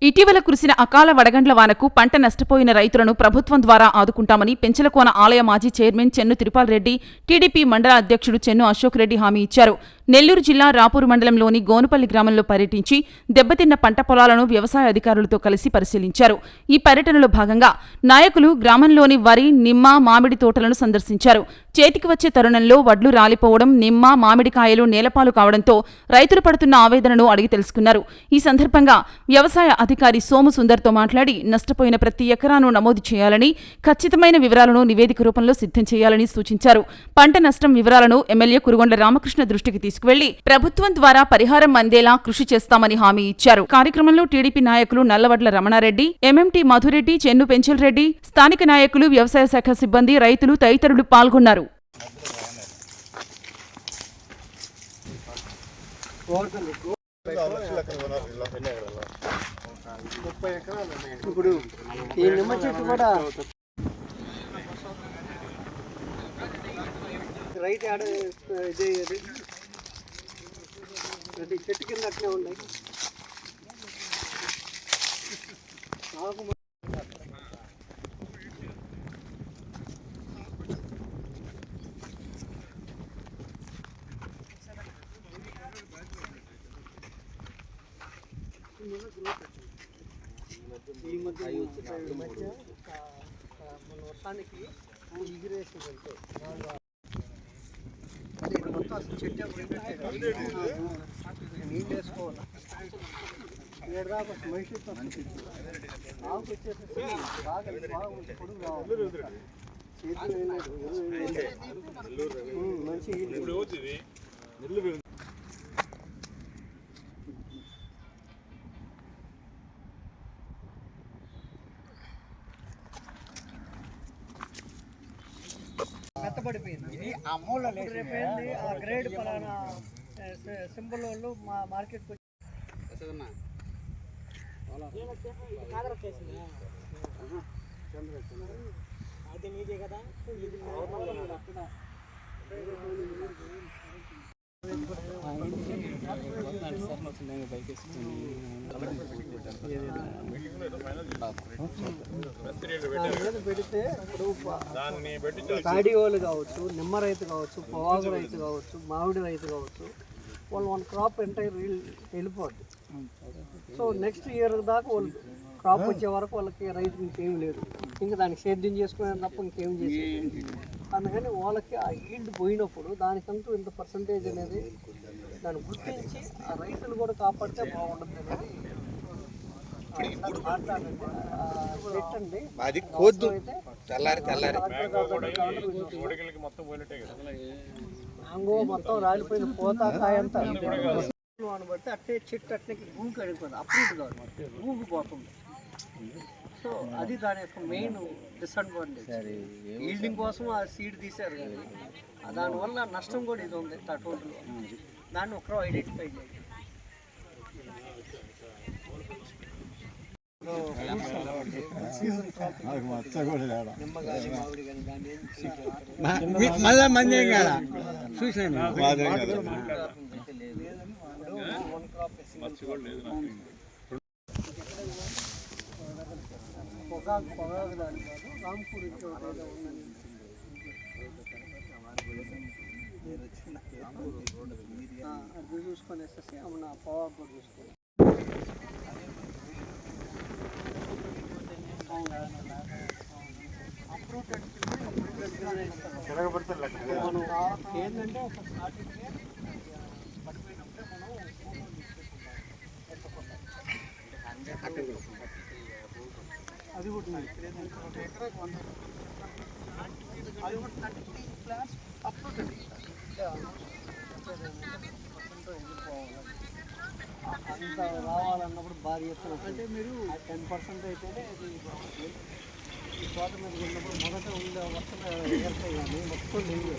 ఇటీవల కురిసిన అకాల వడగండ్ల వానకు పంట నష్టపోయిన రైతులను ప్రభుత్వం ద్వారా ఆదుకుంటామని పెంచలకోన ఆలయ మాజీ చైర్మన్ చెన్ను తిరుపాల్ రెడ్డి, టీడీపీ మండల అధ్యక్షుడు చెన్ను అశోక్ రెడ్డి హామీ ఇచ్చారు. నెల్లూరు జిల్లా రాపూరు మండలంలోని గోనుపల్లి గ్రామంలో పర్యటించి దెబ్బతిన్న పంట పొలాలను వ్యవసాయ అధికారులతో కలిసి పరిశీలించారు. ఈ పర్యటనలో భాగంగా నాయకులు గ్రామంలోని వరి, నిమ్మ, మామిడి తోటలను సందర్శించారు. చేతికి వచ్చే తరుణంలో వడ్లు రాలిపోవడం, నిమ్మ, మామిడికాయలు నేలపాలు కావడంతో రైతులు పడుతున్న ఆవేదనను అడిగి తెలుసుకున్నారు. ఈ సందర్భంగా వ్యవసాయ అధికారి సోము సుందర్తో మాట్లాడి నష్టపోయిన ప్రతి ఎకరాను నమోదు చేయాలని, ఖచ్చితమైన వివరాలను నివేదిక రూపంలో సిద్ధం చేయాలని సూచించారు. పంట నష్టం వివరాలను ఎమ్మెల్యే కురుగొండ్ల రామకృష్ణ దృష్టికి తీసుకువెళ్లి ప్రభుత్వం ద్వారా పరిహారం అందేలా కృషి చేస్తామని హామీ ఇచ్చారు. కార్యక్రమంలో టీడీపీ నాయకులు నల్లవడ్ల రమణారెడ్డి, ఎంఎంటీ మధురెడ్డి, చెన్ను పెంచల్ రెడ్డి, స్థానిక నాయకులు, వ్యవసాయ శాఖ సిబ్బంది, రైతులు తదితరులు పాల్గొన్నారు. ఇప్పుడు ఈ నిమ్మ చెట్టు కూడా రైతు ఆడ ప్రతి చెట్టు కింద అట్లే ఉన్నాయి. ఈ మధ్య మన వర్షానికి ఎగిరేసి మొత్తం అసలు చెట్టు నీళ్ళు వేసుకోవాలి. ఏడాది మనిషితో ఆకు వచ్చేసి బాగా పొడుగు కావాలి. చేతులు మంచి మెత్తబడిపోయింది. రేపేంది ఆ గ్రేడ్ పలానా సింబల్ వాళ్ళు మా మార్కెట్కి వచ్చి అది మీదే కదా. పెడితే ఇప్పుడు కాడి వాళ్ళు కావచ్చు, నిమ్మ రైతు కావచ్చు, పొగాకు రైతు కావచ్చు, మామిడి రైతు కావచ్చు, వాళ్ళు వన్ క్రాప్ ఎంటైర్ వెళ్ళిపోద్ది. సో నెక్స్ట్ ఇయర్ దాకా వాళ్ళు క్రాప్ వచ్చే వరకు వాళ్ళకి రైతుకి ఇంకేం లేదు, ఇంకా దానికి సేద్యం చేసుకునే తప్ప ఇంకేం చేసేది. అందుకని వాళ్ళకి ఆ ఈల్డ్ పోయినప్పుడు దానికంటూ ఇంత పర్సంటేజ్ అనేది దాన్ని గుర్తించి ఆ రైతులు కూడా కాపాడితే బాగుంటుంది అనేది పెట్టండి. మ్యాంగో మొత్తం రాలిపోయిన పోతా కాయంతా బట్టి అట్టే చెట్టు అట్లకి భూమికి అడిగిపోతుంది. అప్రూట్ కాదు, భూమికి పోతుంది. సో అది దాని యొక్క మెయిన్ డిసడ్వాంటేజ్. ఈల్డింగ్ కోసం ఆ సీడ్ తీశారు కానీ దానివల్ల నష్టం కూడా ఇది ఉంది. టోటల్ దాన్ని ఒకరు ఐడెంటిఫై చేయాలి. మళ్ళా మంది చూసాను. పొగాకు దాని కాదు, రాంపూర్ అది చూసుకొని వేసేసి మన పొగాకు కూడా చూసుకోవాలి. మనం ఏంటంటే ఒక స్టార్టింగ్ పడిపోయినప్పుడే మనం అది కూడా ఒక ఎకరాకి 100 అది కూడా 30 ప్లాంట్స్ అప్రూట్ అండి. అంత రావాలన్నప్పుడు భారీ ఎత్తున అంటే మీరు 10% అయితేనే అది ఈ తోట మీద ఉన్నప్పుడు మొదట ఉండే వర్షం ఏర్పడి మొత్తం లేదు.